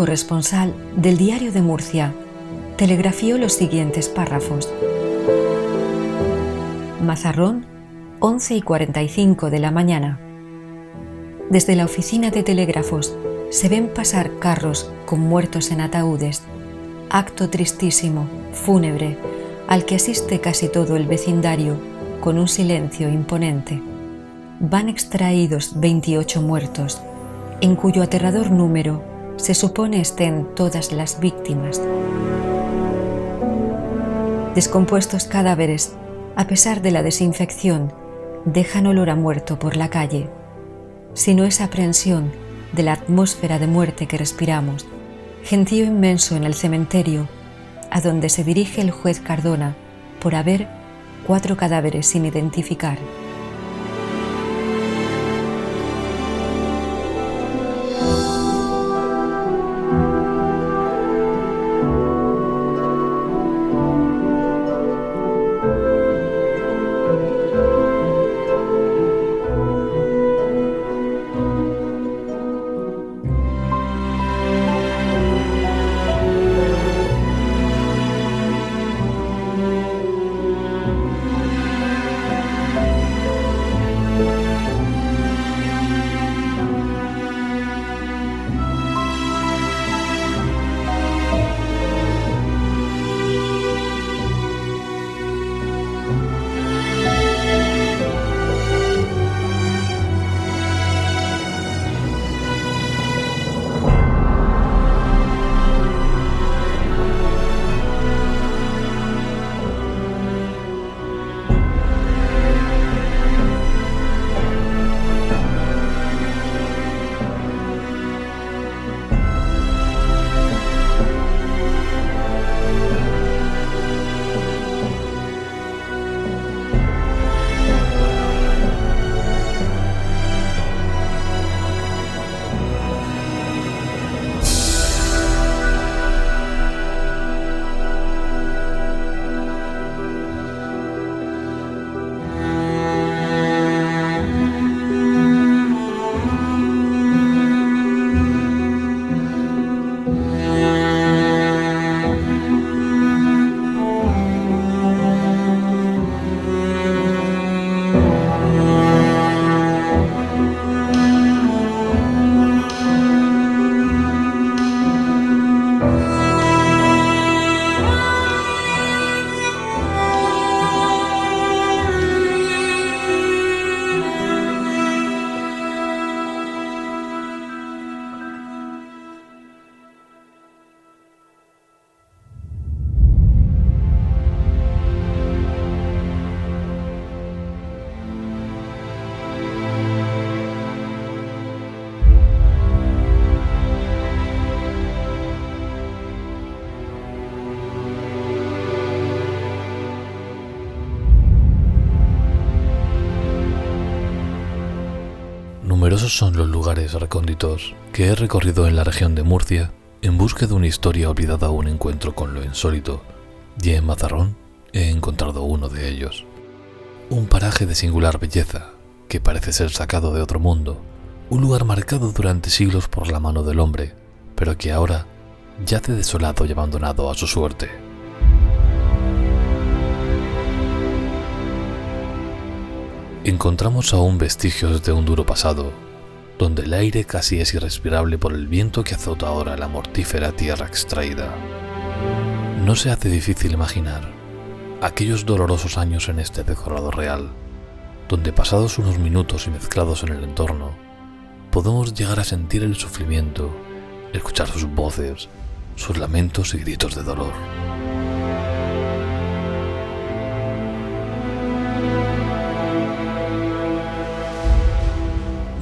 corresponsal del Diario de Murcia telegrafió los siguientes párrafos. Mazarrón, 11:45 de la mañana. Desde la oficina de telégrafos se ven pasar carros con muertos en ataúdes. Acto tristísimo, fúnebre, al que asiste casi todo el vecindario con un silencio imponente. Van extraídos 28 muertos, en cuyo aterrador número se supone estén todas las víctimas. Descompuestos cadáveres, a pesar de la desinfección, dejan olor a muerto por la calle. Si no es aprensión de la atmósfera de muerte que respiramos, gentío inmenso en el cementerio, a donde se dirige el juez Cardona por haber 4 cadáveres sin identificar. Numerosos son los lugares recónditos que he recorrido en la región de Murcia en busca de una historia olvidada o un encuentro con lo insólito, y en Mazarrón he encontrado uno de ellos. Un paraje de singular belleza que parece ser sacado de otro mundo, un lugar marcado durante siglos por la mano del hombre, pero que ahora yace desolado y abandonado a su suerte. Encontramos aún vestigios de un duro pasado, donde el aire casi es irrespirable por el viento que azota ahora la mortífera tierra extraída. No se hace difícil imaginar aquellos dolorosos años en este decorado real, donde pasados unos minutos y mezclados en el entorno, podemos llegar a sentir el sufrimiento, escuchar sus voces, sus lamentos y gritos de dolor.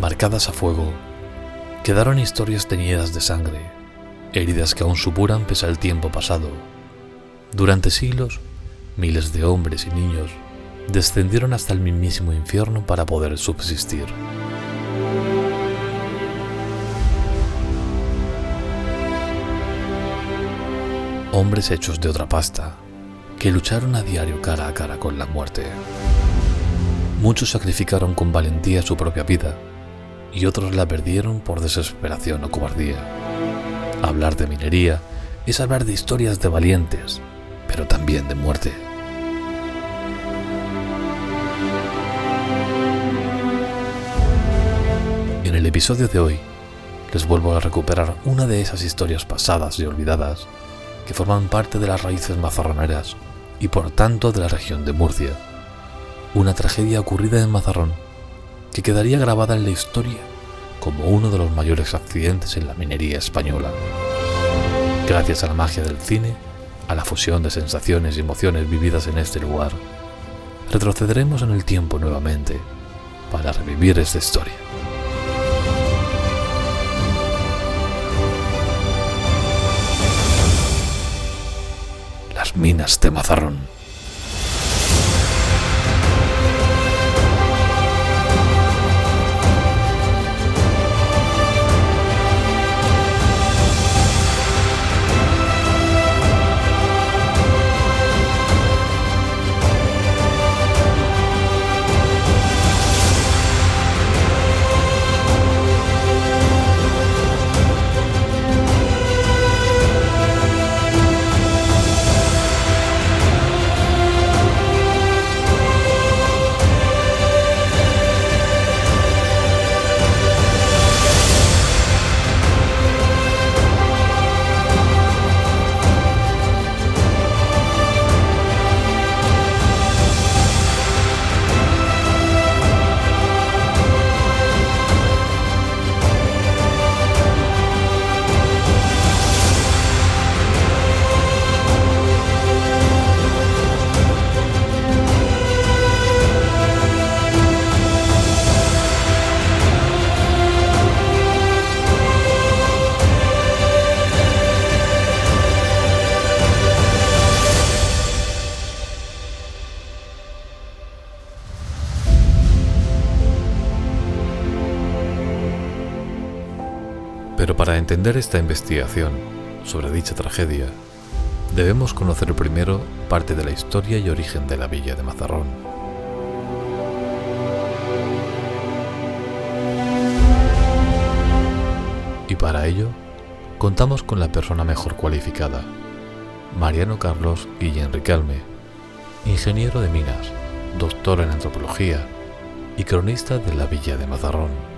Marcadas a fuego, quedaron historias teñidas de sangre, heridas que aún supuran pese al tiempo pasado. Durante siglos, miles de hombres y niños descendieron hasta el mismísimo infierno para poder subsistir. Hombres hechos de otra pasta, que lucharon a diario cara a cara con la muerte. Muchos sacrificaron con valentía su propia vida, y otros la perdieron por desesperación o cobardía. Hablar de minería es hablar de historias de valientes, pero también de muerte. En el episodio de hoy, les vuelvo a recuperar una de esas historias pasadas y olvidadas que forman parte de las raíces mazarroneras y por tanto de la región de Murcia. Una tragedia ocurrida en Mazarrón que quedaría grabada en la historia como uno de los mayores accidentes en la minería española. Gracias a la magia del cine, a la fusión de sensaciones y emociones vividas en este lugar, retrocederemos en el tiempo nuevamente para revivir esta historia. Las minas de Mazarrón. Pero para entender esta investigación sobre dicha tragedia, debemos conocer primero parte de la historia y origen de la villa de Mazarrón. Y para ello, contamos con la persona mejor cualificada, Mariano Carlos Guillén Ricalme, ingeniero de minas, doctor en antropología y cronista de la villa de Mazarrón.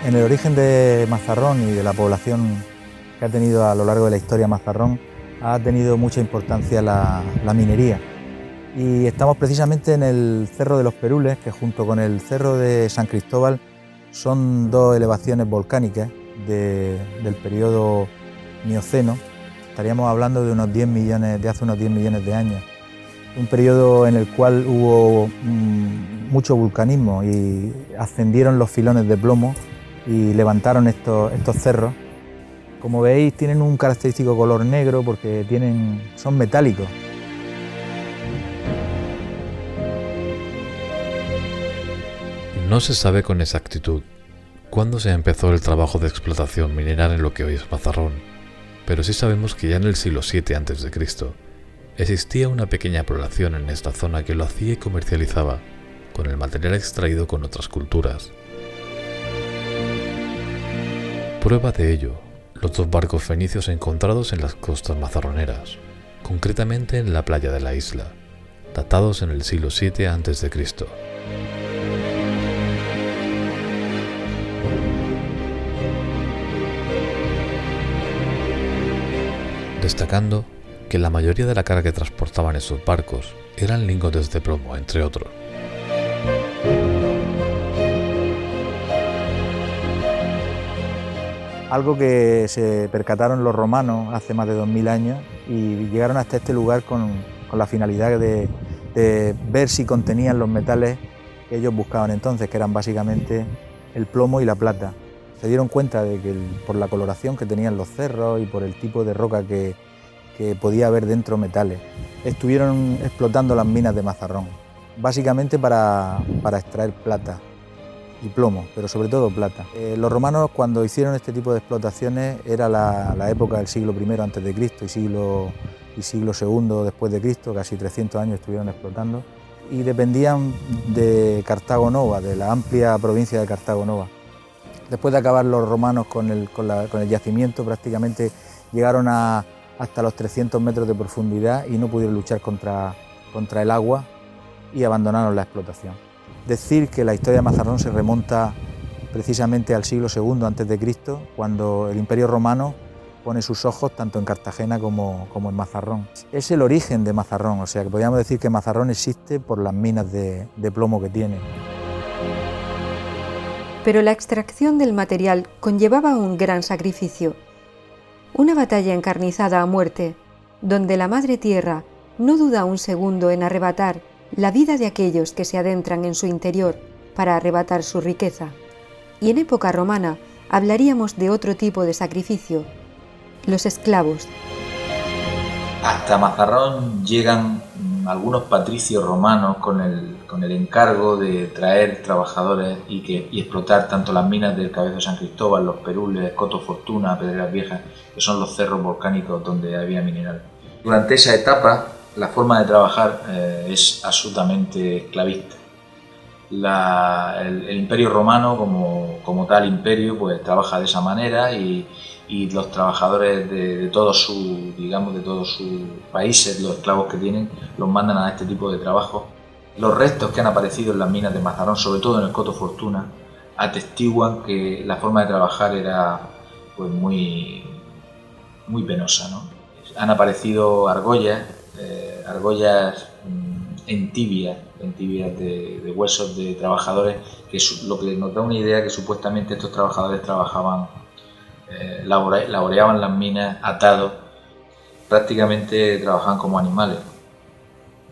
En el origen de Mazarrón y de la población que ha tenido a lo largo de la historia Mazarrón, ha tenido mucha importancia la minería. Y estamos precisamente en el Cerro de los Perules, que junto con el Cerro de San Cristóbal son dos elevaciones volcánicas del periodo Mioceno. Estaríamos hablando de hace unos 10 millones de años. Un periodo en el cual hubo mucho vulcanismo y ascendieron los filones de plomo y levantaron estos cerros. Como veis, tienen un característico color negro porque son metálicos. No se sabe con exactitud cuándo se empezó el trabajo de explotación minera en lo que hoy es Mazarrón, pero sí sabemos que ya en el siglo VII a.C. existía una pequeña población en esta zona que lo hacía y comercializaba con el material extraído con otras culturas. Prueba de ello, los dos barcos fenicios encontrados en las costas mazarroneras, concretamente en la playa de la isla, datados en el siglo VII a.C. Destacando que la mayoría de la carga que transportaban esos barcos eran lingotes de plomo, entre otros. Algo que se percataron los romanos hace más de 2000 años y llegaron hasta este lugar con la finalidad de ver si contenían los metales que ellos buscaban entonces, que eran básicamente el plomo y la plata. Se dieron cuenta de que por la coloración que tenían los cerros y por el tipo de roca que podía haber dentro metales, estuvieron explotando las minas de Mazarrón, básicamente para extraer plata y plomo, pero sobre todo plata. Los romanos, cuando hicieron este tipo de explotaciones, era la época del siglo I a.C. y siglo II después de Cristo, casi 300 años estuvieron explotando. y dependían de Cartago Nova, de la amplia provincia de Cartago Nova. Después de acabar los romanos con el yacimiento, prácticamente llegaron hasta los 300 metros de profundidad y no pudieron luchar contra el agua y abandonaron la explotación. Decir que la historia de Mazarrón se remonta precisamente al siglo II a.C., cuando el Imperio Romano pone sus ojos tanto en Cartagena como en Mazarrón. Es el origen de Mazarrón, o sea que podríamos decir que Mazarrón existe por las minas de plomo que tiene. Pero la extracción del material conllevaba un gran sacrificio. Una batalla encarnizada a muerte, donde la Madre Tierra no duda un segundo en arrebatar la vida de aquellos que se adentran en su interior para arrebatar su riqueza. Y en época romana hablaríamos de otro tipo de sacrificio: los esclavos. Hasta Mazarrón llegan algunos patricios romanos con el encargo de traer trabajadores y explotar tanto las minas del Cabezo de San Cristóbal, los Perules, Coto Fortuna, Pedreras Viejas, que son los cerros volcánicos donde había mineral. Durante esa etapa, la forma de trabajar es absolutamente esclavista. El Imperio Romano, como tal imperio, pues trabaja de esa manera y los trabajadores de todos sus países, los esclavos que tienen, los mandan a este tipo de trabajo. Los restos que han aparecido en las minas de Mazarrón, sobre todo en el Coto Fortuna, atestiguan que la forma de trabajar era pues muy penosa, ¿no? Han aparecido argollas entibias de huesos de trabajadores, lo que nos da una idea que supuestamente estos trabajadores trabajaban, laboreaban las minas atados, prácticamente trabajaban como animales.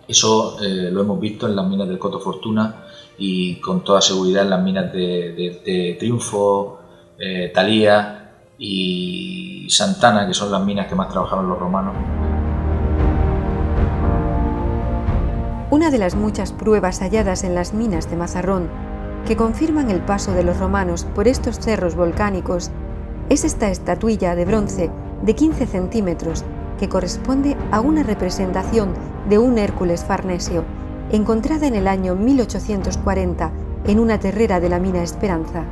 Eso lo hemos visto en las minas del Coto Fortuna y con toda seguridad en las minas de Triunfo, Talía y Santana, que son las minas que más trabajaron los romanos. Una de las muchas pruebas halladas en las minas de Mazarrón que confirman el paso de los romanos por estos cerros volcánicos es esta estatuilla de bronce de 15 centímetros que corresponde a una representación de un Hércules farnesio, encontrada en el año 1840 en una terrera de la mina Esperanza.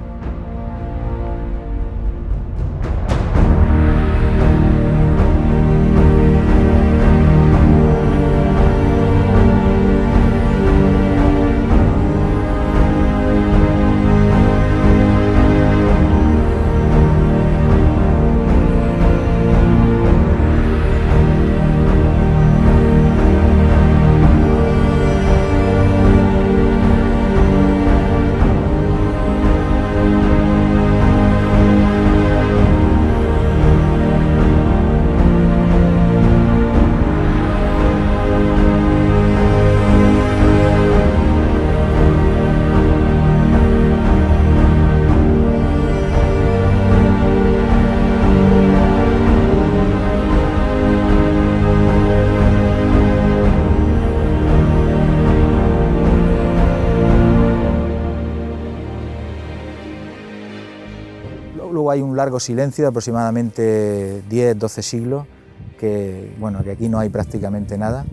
Luego hay un largo silencio de aproximadamente 10-12 siglos, que aquí no hay prácticamente nada,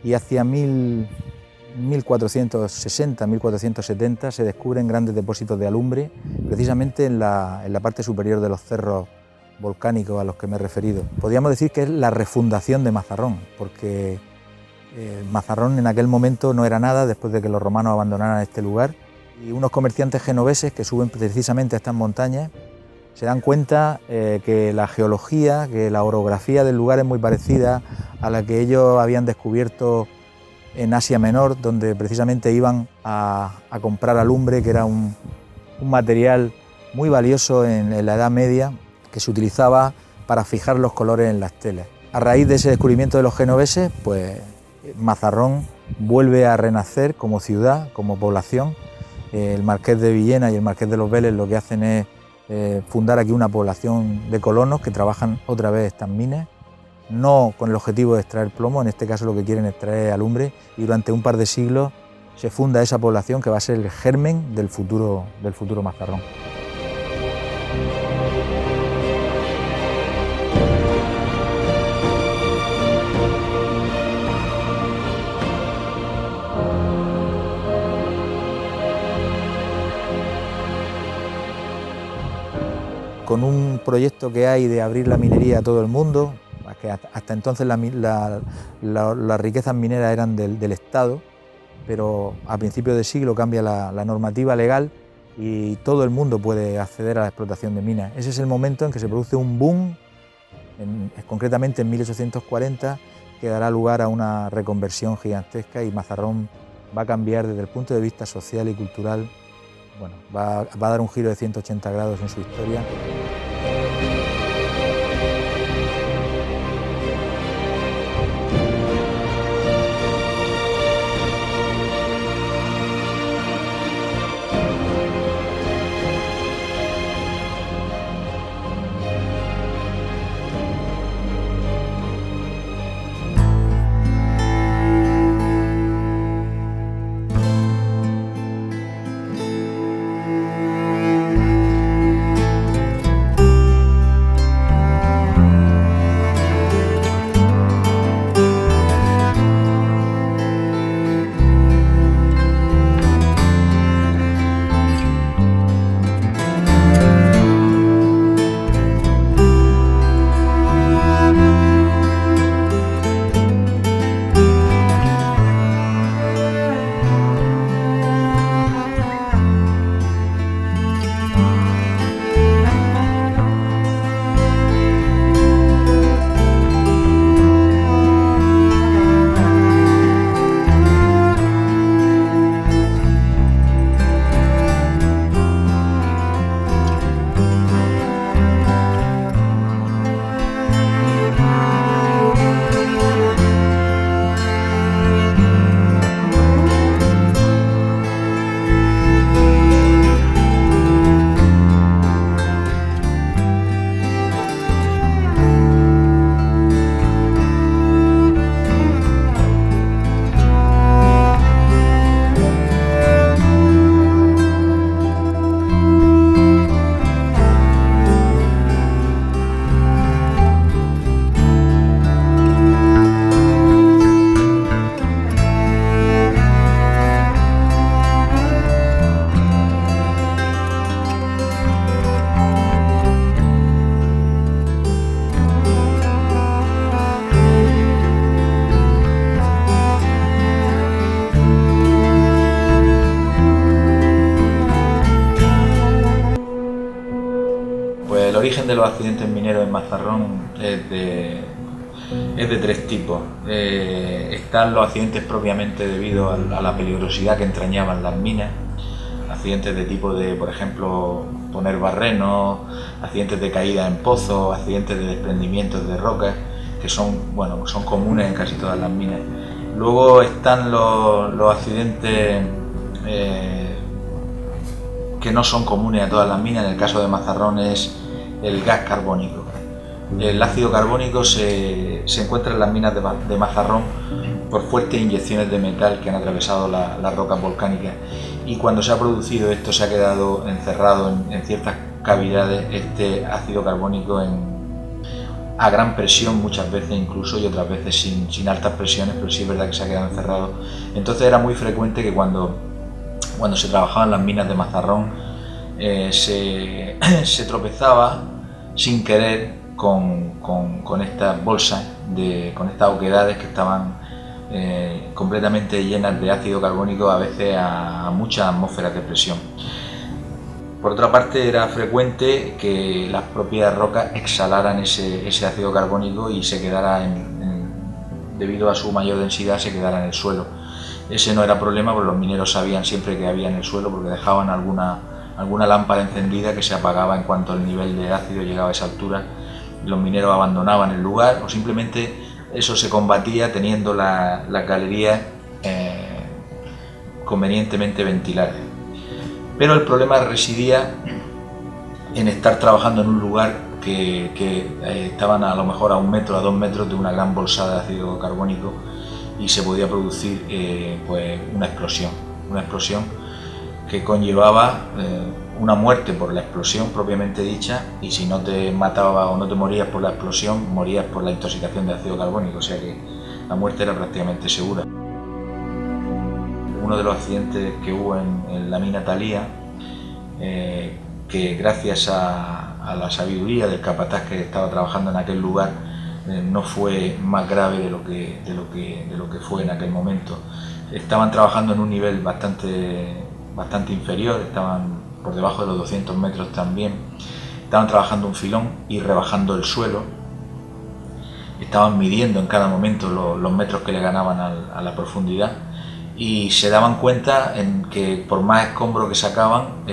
y hacia 1460, 1470 se descubren grandes depósitos de alumbre, precisamente en la parte superior de los cerros volcánicos a los que me he referido. Podríamos decir que es la refundación de Mazarrón, porque Mazarrón en aquel momento no era nada después de que los romanos abandonaran este lugar, y unos comerciantes genoveses que suben precisamente a estas montañas se dan cuenta que la geología, que la orografía del lugar es muy parecida a la que ellos habían descubierto en Asia Menor, donde precisamente iban a comprar alumbre, que era un material muy valioso en la Edad Media, que se utilizaba para fijar los colores en las telas. A raíz de ese descubrimiento de los genoveses, pues Mazarrón vuelve a renacer como ciudad, como población. El Marqués de Villena y el Marqués de los Vélez lo que hacen es fundar aquí una población de colonos que trabajan otra vez estas minas, no con el objetivo de extraer plomo, en este caso lo que quieren es extraer alumbre, y durante un par de siglos se funda esa población que va a ser el germen del futuro Mazarrón. con un proyecto que hay de abrir la minería a todo el mundo, que hasta entonces las riquezas mineras eran del Estado, pero a principios de siglo cambia la normativa legal y todo el mundo puede acceder a la explotación de minas. Ese es el momento en que se produce un boom, concretamente en 1840, que dará lugar a una reconversión gigantesca y Mazarrón va a cambiar desde el punto de vista social y cultural. Bueno, va a dar un giro de 180 grados en su historia. El origen de los accidentes mineros en Mazarrón es de tres tipos. Están los accidentes propiamente debido a la peligrosidad que entrañaban las minas, accidentes de tipo de, por ejemplo, poner barrenos, accidentes de caída en pozos, accidentes de desprendimientos de rocas, que son comunes en casi todas las minas. Luego están los accidentes que no son comunes a todas las minas. En el caso de Mazarrón es el gas carbónico. El ácido carbónico se encuentra en las minas de Mazarrón por fuertes inyecciones de metal que han atravesado las rocas volcánicas, y cuando se ha producido esto se ha quedado encerrado en ciertas cavidades este ácido carbónico a gran presión muchas veces incluso, y otras veces sin altas presiones, pero sí es verdad que se ha quedado encerrado. Entonces era muy frecuente que cuando se trabajaba en las minas de Mazarrón se tropezaba sin querer con estas bolsas, con estas oquedades que estaban completamente llenas de ácido carbónico, a veces a muchas atmósferas de presión. Por otra parte, era frecuente que las propias rocas exhalaran ese ácido carbónico y se quedara, debido a su mayor densidad, se quedara en el suelo. Ese no era problema, porque los mineros sabían siempre que había en el suelo, porque dejaban alguna lámpara encendida que se apagaba en cuanto el nivel de ácido llegaba a esa altura. Los mineros abandonaban el lugar, o simplemente eso se combatía teniendo las galerías convenientemente ventiladas. Pero el problema residía en estar trabajando en un lugar que estaban a lo mejor a 1 metro, a 2 metros de una gran bolsa de ácido carbónico, y se podía producir una explosión que conllevaba una muerte por la explosión propiamente dicha, y si no te mataba o no te morías por la explosión, morías por la intoxicación de ácido carbónico, o sea que la muerte era prácticamente segura. Uno de los accidentes que hubo en la mina Talía, que gracias a a la sabiduría del capataz que estaba trabajando en aquel lugar, no fue más grave de lo que fue en aquel momento. Estaban trabajando en un nivel bastante inferior, estaban por debajo de los 200 metros también, estaban trabajando un filón y rebajando el suelo, estaban midiendo en cada momento los metros que le ganaban a la profundidad, y se daban cuenta en que por más escombro que sacaban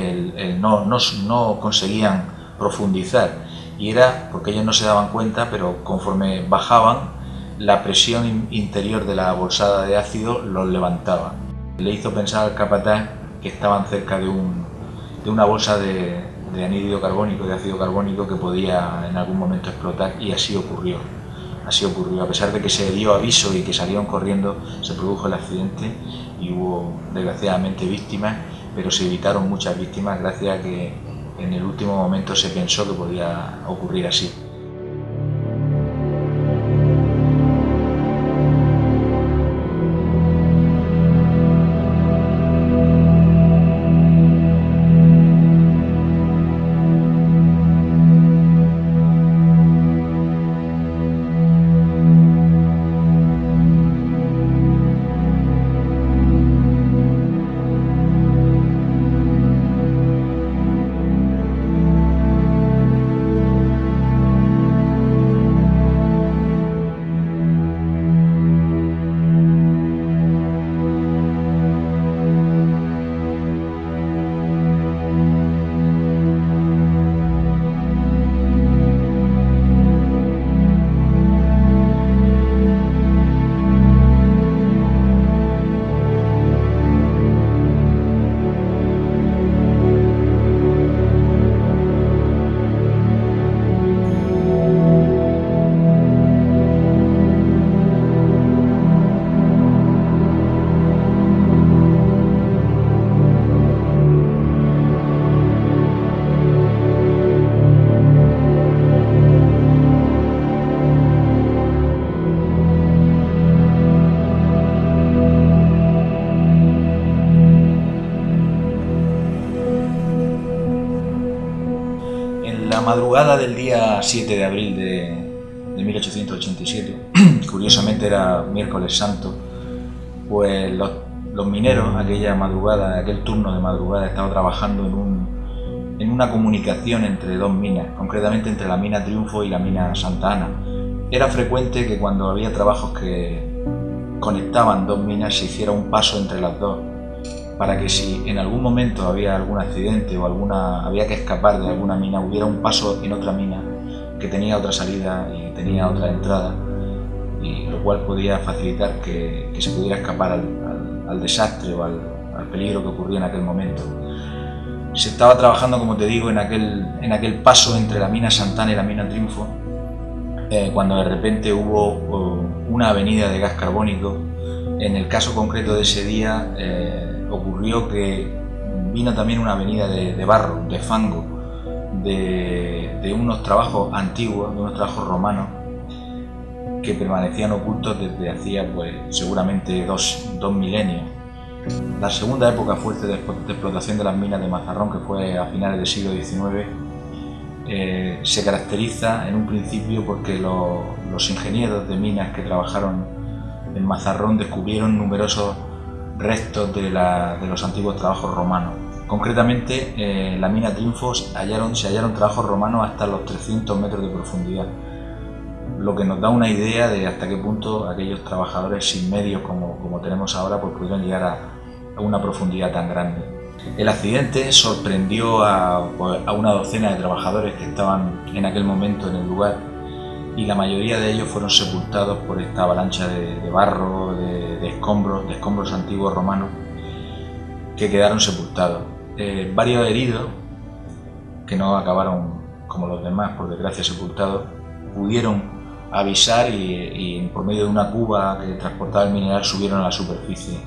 no conseguían profundizar, y era porque ellos no se daban cuenta, pero conforme bajaban, la presión interior de la bolsada de ácido los levantaba. Le hizo pensar al capataz que estaban cerca de una bolsa de anhídrido carbónico, de ácido carbónico, que podía en algún momento explotar, y así ocurrió. A pesar de que se dio aviso y que salieron corriendo, se produjo el accidente y hubo desgraciadamente víctimas, pero se evitaron muchas víctimas gracias a que en el último momento se pensó que podía ocurrir así. Madrugada del día 7 de abril de 1887, curiosamente era miércoles santo, pues los mineros aquel turno de madrugada, estaban trabajando en una comunicación entre dos minas, concretamente entre la mina Triunfo y la mina Santa Ana. Era frecuente que cuando había trabajos que conectaban dos minas se hiciera un paso entre las dos, para que si en algún momento había algún accidente o había que escapar de alguna mina, hubiera un paso en otra mina que tenía otra salida y tenía otra entrada, y lo cual podía facilitar que se pudiera escapar al desastre o al peligro que ocurría en aquel momento. Se estaba trabajando, como te digo, en aquel paso entre la mina Santa Ana y la mina Triunfo, cuando de repente hubo una avenida de gas carbónico. En el caso concreto de ese día, ocurrió que vino también una avenida de barro, de fango, de unos trabajos antiguos, de unos trabajos romanos que permanecían ocultos desde hacía seguramente dos milenios. La segunda época fuerte de explotación de las minas de Mazarrón, que fue a finales del siglo XIX, se caracteriza en un principio porque los ingenieros de minas que trabajaron en Mazarrón descubrieron numerosos restos de los antiguos trabajos romanos. Concretamente, en la mina Triunfo se hallaron trabajos romanos hasta los 300 metros de profundidad, lo que nos da una idea de hasta qué punto aquellos trabajadores sin medios como tenemos ahora pudieron llegar a una profundidad tan grande. El accidente sorprendió a una docena de trabajadores que estaban en aquel momento en el lugar, y la mayoría de ellos fueron sepultados por esta avalancha de barro, de escombros antiguos romanos, que quedaron sepultados. Varios heridos, que no acabaron como los demás, por desgracia sepultados, pudieron avisar y por medio de una cuba que transportaba el mineral subieron a la superficie.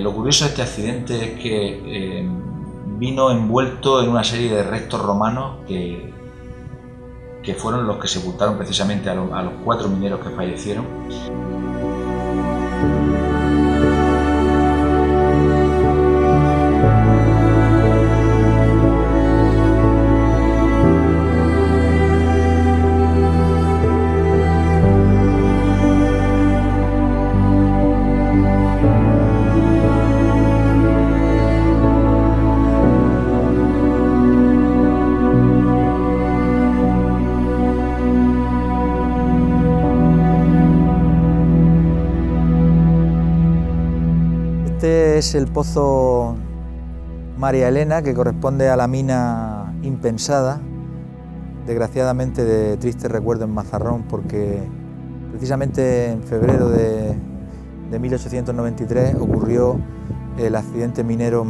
Lo curioso de este accidente es que vino envuelto en una serie de restos romanos que fueron los que sepultaron precisamente a los 4 mineros que fallecieron. Este es el pozo María Elena, que corresponde a la mina Impensada, desgraciadamente de triste recuerdo en Mazarrón, porque precisamente en febrero de 1893 ocurrió el accidente minero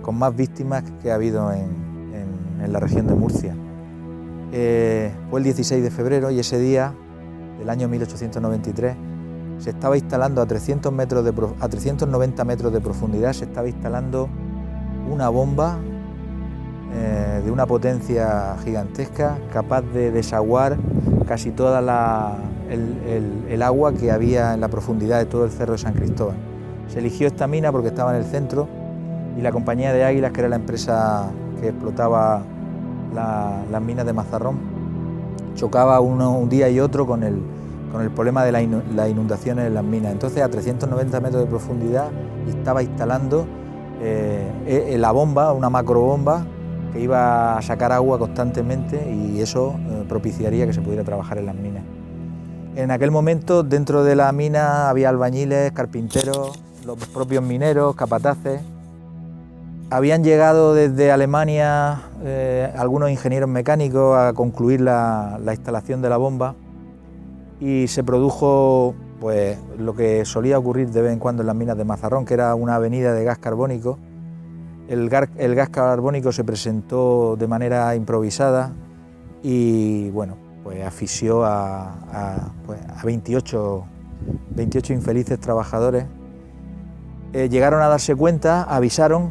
con más víctimas que ha habido en la región de Murcia. Fue el 16 de febrero y ese día del año 1893 se estaba instalando a 390 metros de profundidad, se estaba instalando una bomba de una potencia gigantesca, capaz de desaguar casi toda el agua que había en la profundidad de todo el Cerro de San Cristóbal. Se eligió esta mina porque estaba en el centro y la compañía de Águilas, que era la empresa que explotaba las minas de Mazarrón, chocaba un día y otro con el problema de las inundaciones en las minas. Entonces, a 390 metros de profundidad estaba instalando la bomba, una macrobomba que iba a sacar agua constantemente, y eso propiciaría que se pudiera trabajar en las minas. En aquel momento, dentro de la mina había albañiles, carpinteros, los propios mineros, capataces. Habían llegado desde Alemania algunos ingenieros mecánicos a concluir la instalación de la bomba, y se produjo pues lo que solía ocurrir de vez en cuando en las minas de Mazarrón, que era una avenida de gas carbónico. El gas carbónico se presentó de manera improvisada y bueno, pues asfixió a 28 infelices trabajadores. Llegaron a darse cuenta, avisaron,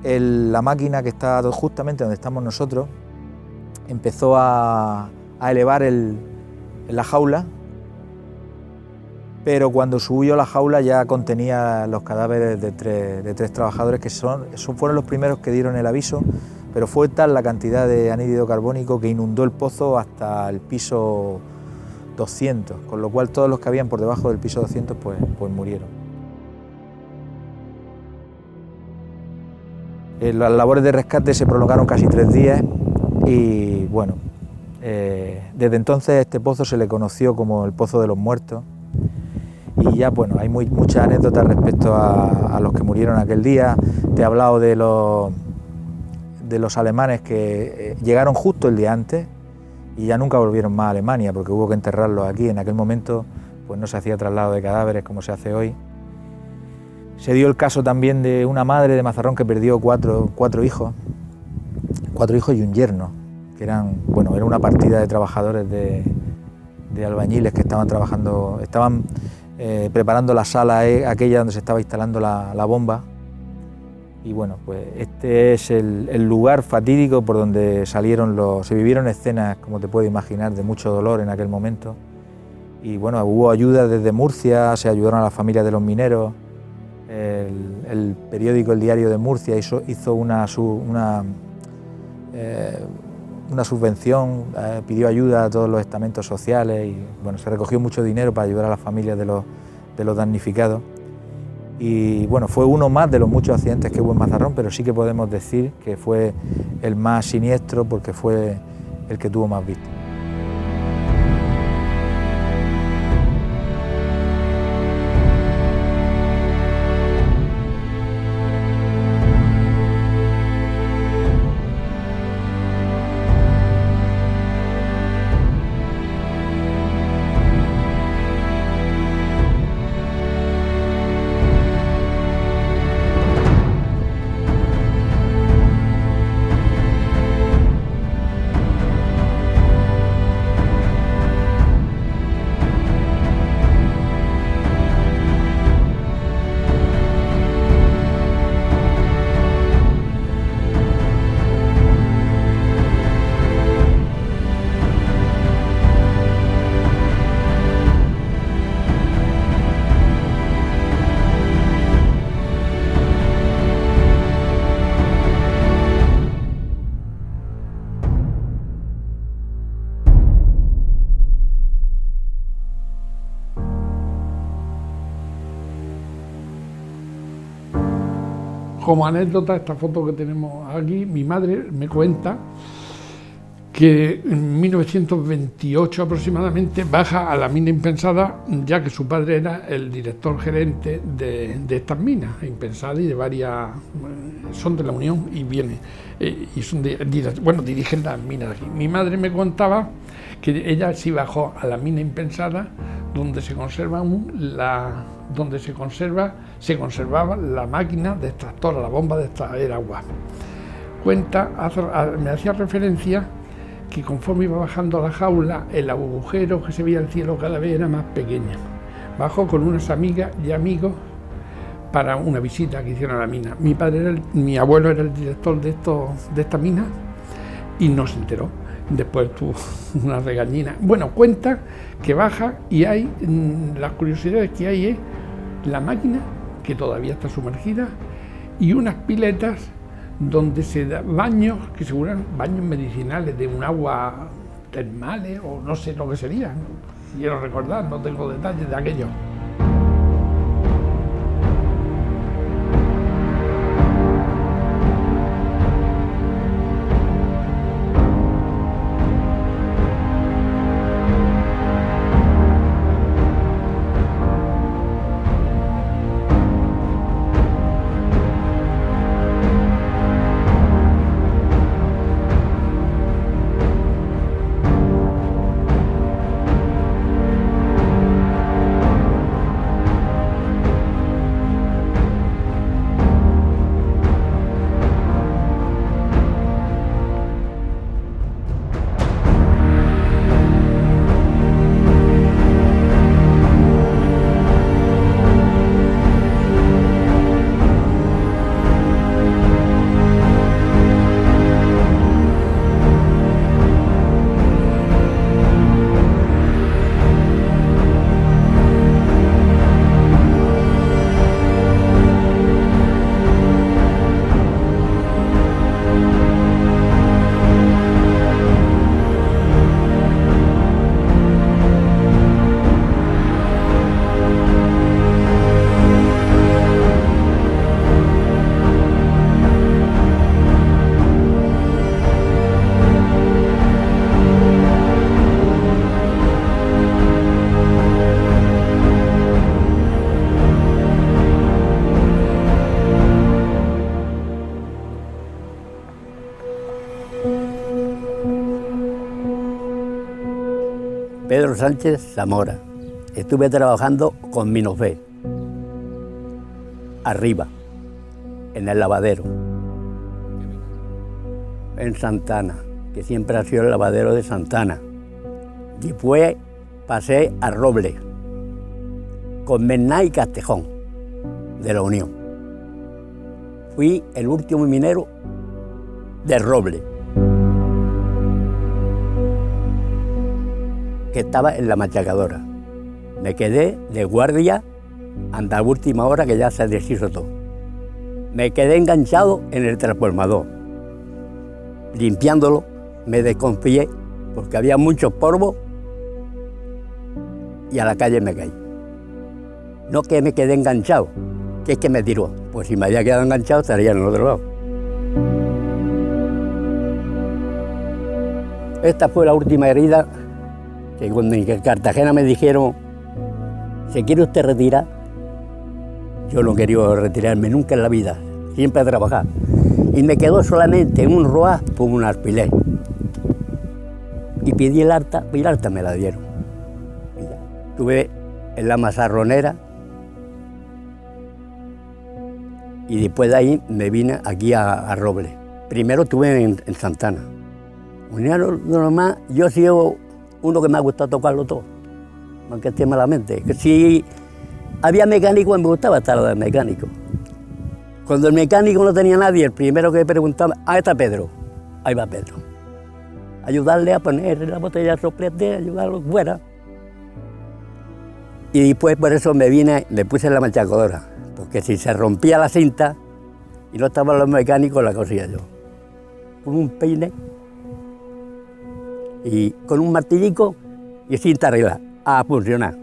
la máquina que está justamente donde estamos nosotros empezó a elevar la jaula, pero cuando subió la jaula ya contenía los cadáveres de tres trabajadores que fueron los primeros que dieron el aviso, pero fue tal la cantidad de anhídrido carbónico que inundó el pozo hasta el piso 200, con lo cual todos los que habían por debajo del piso 200 pues murieron. Las labores de rescate se prolongaron casi 3 días y bueno, desde entonces a este pozo se le conoció como el Pozo de los Muertos. Y ya bueno, hay muchas anécdotas respecto a los que murieron aquel día. Te he hablado de los alemanes que llegaron justo el día antes y ya nunca volvieron más a Alemania porque hubo que enterrarlos aquí. En aquel momento pues no se hacía traslado de cadáveres como se hace hoy. Se dio el caso también de una madre de Mazarrón que perdió cuatro hijos y un yerno, que era una partida de trabajadores de albañiles que estaban trabajando, preparando la sala aquella donde se estaba instalando la bomba. Y bueno, pues este es el lugar fatídico por donde se vivieron escenas, como te puedes imaginar, de mucho dolor en aquel momento. Y bueno, hubo ayuda desde Murcia, se ayudaron a las familias de los mineros. El periódico El Diario de Murcia hizo una subvención, pidió ayuda a todos los estamentos sociales y bueno, se recogió mucho dinero para ayudar a las familias de los damnificados. Y bueno, fue uno más de los muchos accidentes que hubo en Mazarrón, pero sí que podemos decir que fue el más siniestro porque fue el que tuvo más víctimas. Como anécdota, esta foto que tenemos aquí, mi madre me cuenta que en 1928 aproximadamente baja a la mina Impensada, ya que su padre era el director gerente de estas minas, Impensada y de varias, son de la Unión y viene, y son dirigen las minas de aquí. Mi madre me contaba que ella sí bajó a la mina Impensada, donde se conservaba la máquina de extractora, la bomba de extraer agua. Me hacía referencia que conforme iba bajando a la jaula, el agujero que se veía al cielo cada vez era más pequeño. Bajó con unas amigas y amigos para una visita que hicieron a la mina. Mi abuelo era el director de esta mina y no se enteró. Después tuvo una regañina. Bueno, cuenta que baja y hay, las curiosidades que hay es la máquina, que todavía está sumergida, y unas piletas donde se da baños, que seguran baños medicinales de un agua termales o no sé lo que sería. Quiero recordar, no tengo detalles de aquello. Pedro Sánchez Zamora. Estuve trabajando con Minofé, arriba, en el lavadero, en Santana, que siempre ha sido el lavadero de Santana. Después pasé a Roble, con Merná y Castejón, de la Unión. Fui el último minero de Roble, que estaba en la machacadora. Me quedé de guardia hasta la última hora que ya se deshizo todo. Me quedé enganchado en el transformador. Limpiándolo, me desconfié porque había mucho polvo y a la calle me caí. No que me quedé enganchado, que es que me tiró. Pues si me había quedado enganchado estaría en el otro lado. Esta fue la última herida que cuando en Cartagena me dijeron, ¿se quiere usted retirar? Yo no quería retirarme nunca en la vida, siempre a trabajar. Y me quedó solamente un roaz por un alfiler. Y pedí el alta me la dieron. Estuve en la mazarronera y después de ahí me vine aquí a Roble. Primero estuve en Santana. Normal, yo he sido uno que me ha gustado tocarlo todo, aunque esté malamente. Que si había mecánico, me gustaba estar de mecánico. Cuando el mecánico no tenía nadie, el primero que preguntaba, ahí está Pedro, ahí va Pedro. Ayudarle a poner la botella de soplete, ayudarlo fuera. Y después por eso me puse en la machacadora, porque si se rompía la cinta y no estaban los mecánicos, la cosía yo. Con un peine y con un martillico y cinta arriba, a funcionar.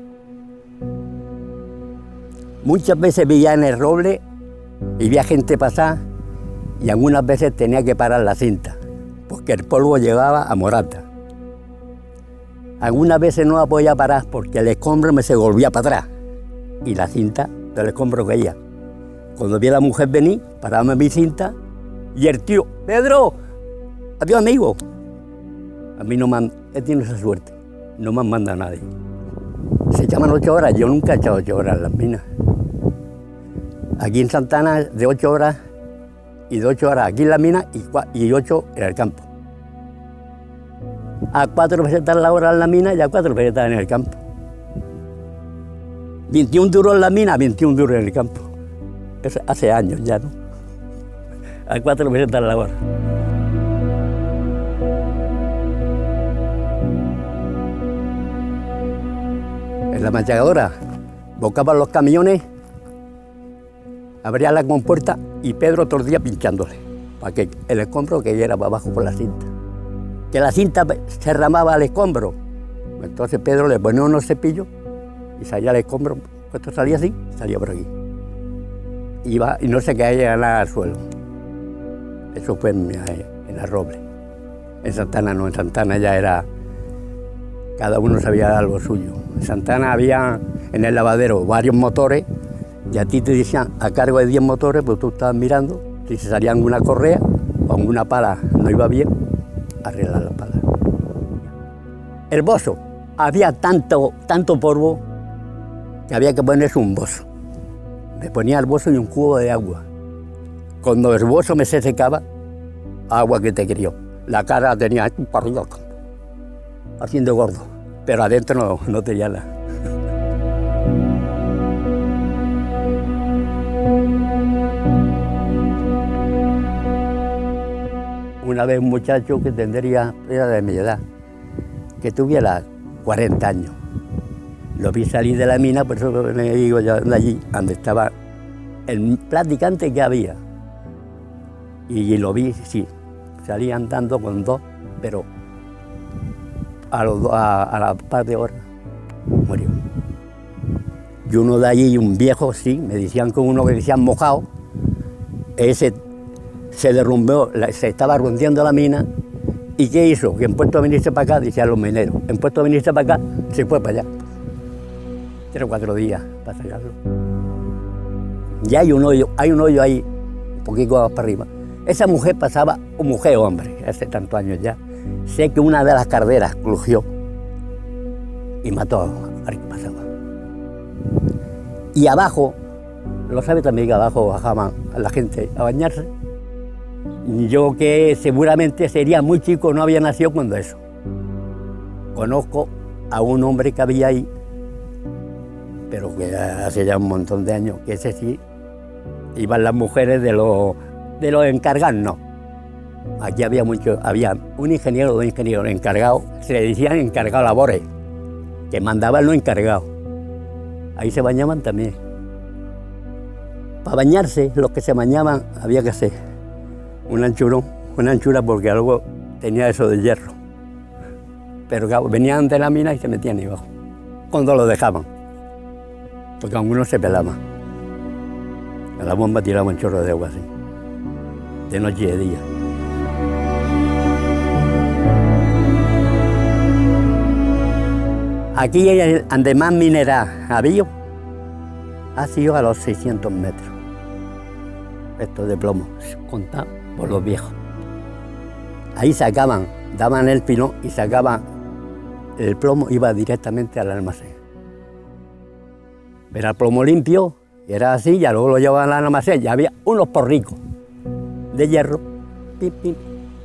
Muchas veces veía en el Roble y veía gente pasar y algunas veces tenía que parar la cinta, porque el polvo llegaba a Morata. Algunas veces no la podía parar porque el escombro me se volvía para atrás y la cinta del escombro caía. Cuando vi a la mujer venir, paraba mi cinta y el tío, Pedro, adiós amigo. A mí no me he tenido esa suerte, no me manda a nadie. Se llaman 8 horas, yo nunca he echado 8 horas en las minas. Aquí en Santana de 8 horas y de 8 horas aquí en la mina y 8 en el campo. A 4 pesetas la hora en la mina y a 4 pesetas en el campo. 21 duros en la mina, 21 duros en el campo. Eso hace años ya, ¿no? A 4 pesetas la hora. En la machagadora bocaban los camiones, abría la compuerta y Pedro todo el día pinchándole, para que el escombro cayera para abajo por la cinta. Que la cinta se ramaba al escombro. Entonces Pedro le ponía unos cepillos y salía el escombro. Esto salía así, salía por aquí. Iba y no se caía nada al suelo. Eso fue en la Roble. En Santana no, en Santana ya era... Cada uno sabía algo suyo. En Santana había en el lavadero varios motores y a ti te decían a cargo de 10 motores, pues tú estabas mirando si se salía alguna correa o alguna pala no iba bien, arreglar la pala. El bozo, había tanto polvo que había que ponerse un bozo. Me ponía el bozo y un cubo de agua. Cuando el bozo me se secaba, agua que te crió. La cara la tenía para arriba, haciendo gordo, pero adentro no tenía nada. Una vez un muchacho que era de mi edad, que tuviera 40 años, lo vi salir de la mina, por eso me digo yo de allí, donde estaba el platicante que había. Y lo vi, sí, salía andando con 2, pero a la par de horas murió. Y uno de allí, un viejo, sí, me decían que uno que decían mojado, ese se derrumbó, se estaba hundiendo la mina. ¿Y qué hizo? Que en puesto de venirse para acá, decían los mineros, en puesto de venirse para acá, se fue para allá. 3 o 4 días para sacarlo. Y hay un hoyo ahí, un poquito más para arriba. Esa mujer pasaba, mujer o hombre, hace tantos años ya. Sé que una de las carderas crujió y mató al que pasaba. Y abajo, lo sabe también que abajo bajaban a la gente a bañarse. Yo que seguramente sería muy chico, no había nacido cuando eso. Conozco a un hombre que había ahí, pero que hace ya un montón de años, que ese sí, iban las mujeres de los encargados, no. Aquí había un ingeniero o 2 ingenieros encargados, se le decían encargados labores, que mandaban los encargados. Ahí se bañaban también. Para bañarse, los que se bañaban, había que hacer una anchura porque algo tenía eso de hierro. Pero claro, venían de la mina y se metían ahí abajo, cuando lo dejaban, porque algunos se pelaban. A la bomba tiraban un chorro de agua así, de noche y de día. Aquí donde más mineral había, ha sido a los 600 metros. Esto de plomo, contado por los viejos. Ahí sacaban, daban el pilón y sacaban el plomo, iba directamente al almacén. Era el plomo limpio, era así, ya luego lo llevaban al almacén, ya había unos porricos de hierro, pim, pim,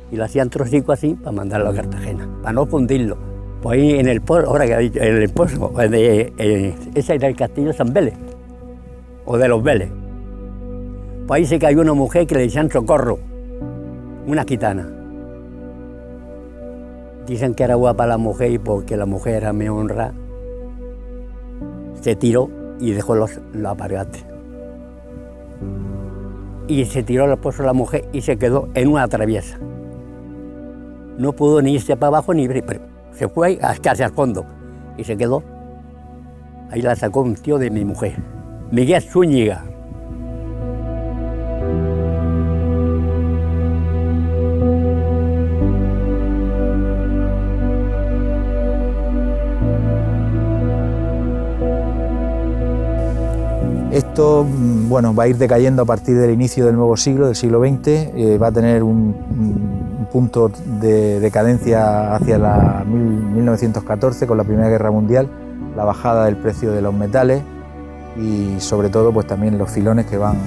y lo hacían trocicos así para mandarlo a Cartagena, para no fundirlo. Pues ahí en el pozo, ahora que ha dicho, en el pozo, ese era el castillo de San Vélez, o de los Vélez. Pues ahí se cayó una mujer que le decían Socorro, una gitana. Dicen que era guapa la mujer y porque la mujer era mi honra, se tiró y dejó los aparates. Y se tiró al pozo la mujer y se quedó en una traviesa. No pudo ni irse para abajo ni se fue casi al fondo y se quedó. Ahí la sacó un tío de mi mujer, Miguel Zúñiga. Esto, bueno, va a ir decayendo a partir del inicio del nuevo siglo, del siglo XX, va a tener un punto de decadencia hacia 1914 con la Primera Guerra Mundial, la bajada del precio de los metales y sobre todo pues también los filones que van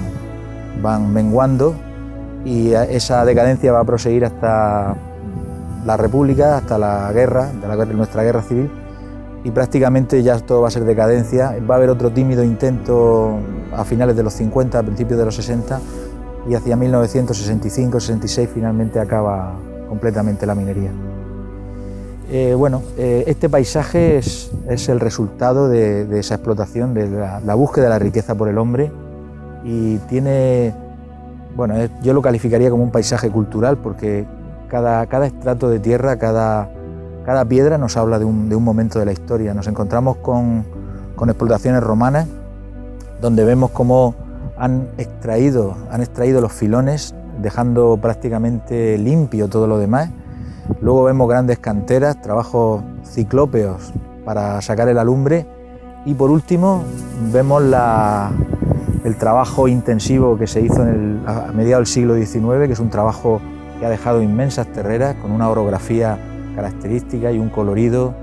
menguando, y esa decadencia va a proseguir hasta la República, hasta la guerra, nuestra guerra civil, y prácticamente ya todo va a ser decadencia. Va a haber otro tímido intento a finales de los 50, a principios de los 60, y hacia 1965-66 finalmente acaba completamente la minería. Este paisaje es el resultado de esa explotación, de la búsqueda de la riqueza por el hombre, y tiene, yo lo calificaría como un paisaje cultural porque cada estrato de tierra, cada piedra nos habla de un momento de la historia. Nos encontramos con explotaciones romanas donde vemos cómo han extraído los filones, dejando prácticamente limpio todo lo demás. Luego vemos grandes canteras, trabajos ciclópeos para sacar el alumbre, y por último vemos el trabajo intensivo que se hizo a mediados del siglo XIX, que es un trabajo que ha dejado inmensas terreras con una orografía característica y un colorido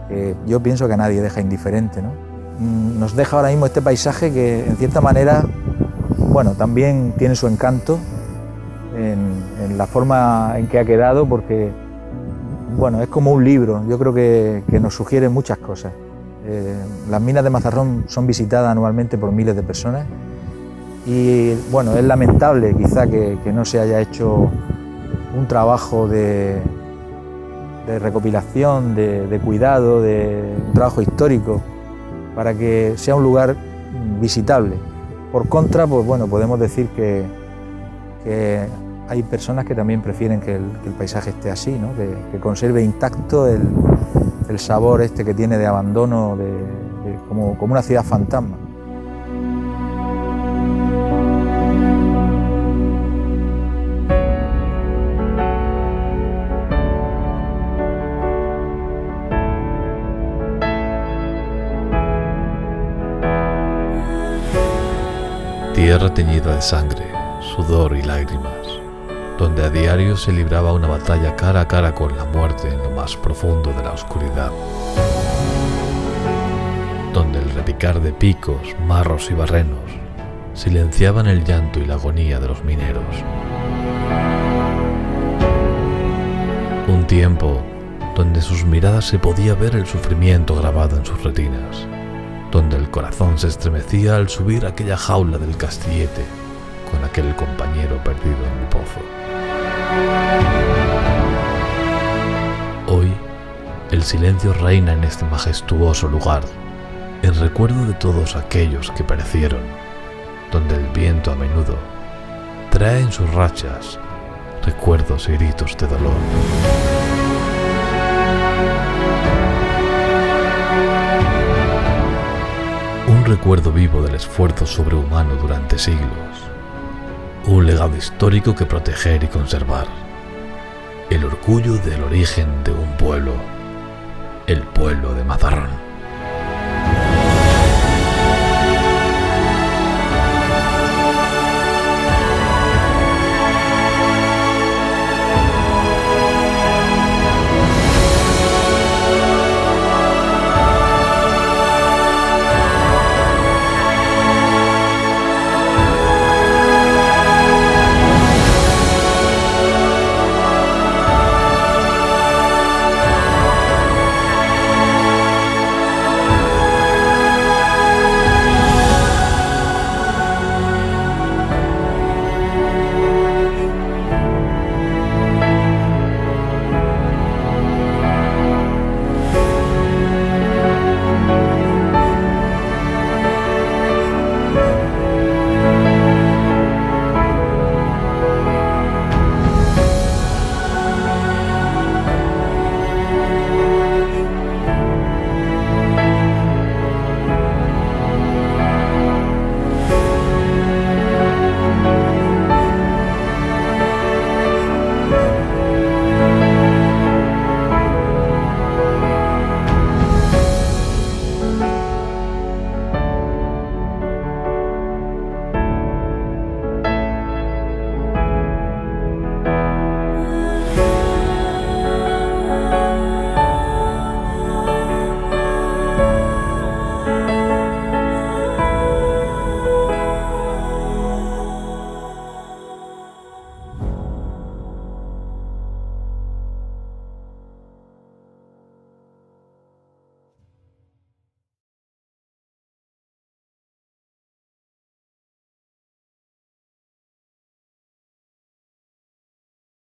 que yo pienso que a nadie deja indiferente, ¿no? Nos deja ahora mismo este paisaje que en cierta manera también tiene su encanto en la forma en que ha quedado, porque es como un libro. Yo creo que nos sugiere muchas cosas. Las minas de Mazarrón son visitadas anualmente por miles de personas y es lamentable quizá que no se haya hecho un trabajo de recopilación, de cuidado, un trabajo histórico para que sea un lugar visitable. Por contra, podemos decir que hay personas que también prefieren que el paisaje esté así, ¿no? Que conserve intacto el sabor que tiene de abandono, como una ciudad fantasma. Tierra teñida de sangre, sudor y lágrimas, donde a diario se libraba una batalla cara a cara con la muerte en lo más profundo de la oscuridad, donde el repicar de picos, marros y barrenos silenciaban el llanto y la agonía de los mineros. Un tiempo donde sus miradas se podía ver el sufrimiento grabado en sus retinas, donde el corazón se estremecía al subir aquella jaula del Castillete con aquel compañero perdido en el pozo. Hoy, el silencio reina en este majestuoso lugar, en recuerdo de todos aquellos que perecieron, donde el viento a menudo trae en sus rachas recuerdos y gritos de dolor. Un recuerdo vivo del esfuerzo sobrehumano durante siglos. Un legado histórico que proteger y conservar. El orgullo del origen de un pueblo. El pueblo de Mazarrón.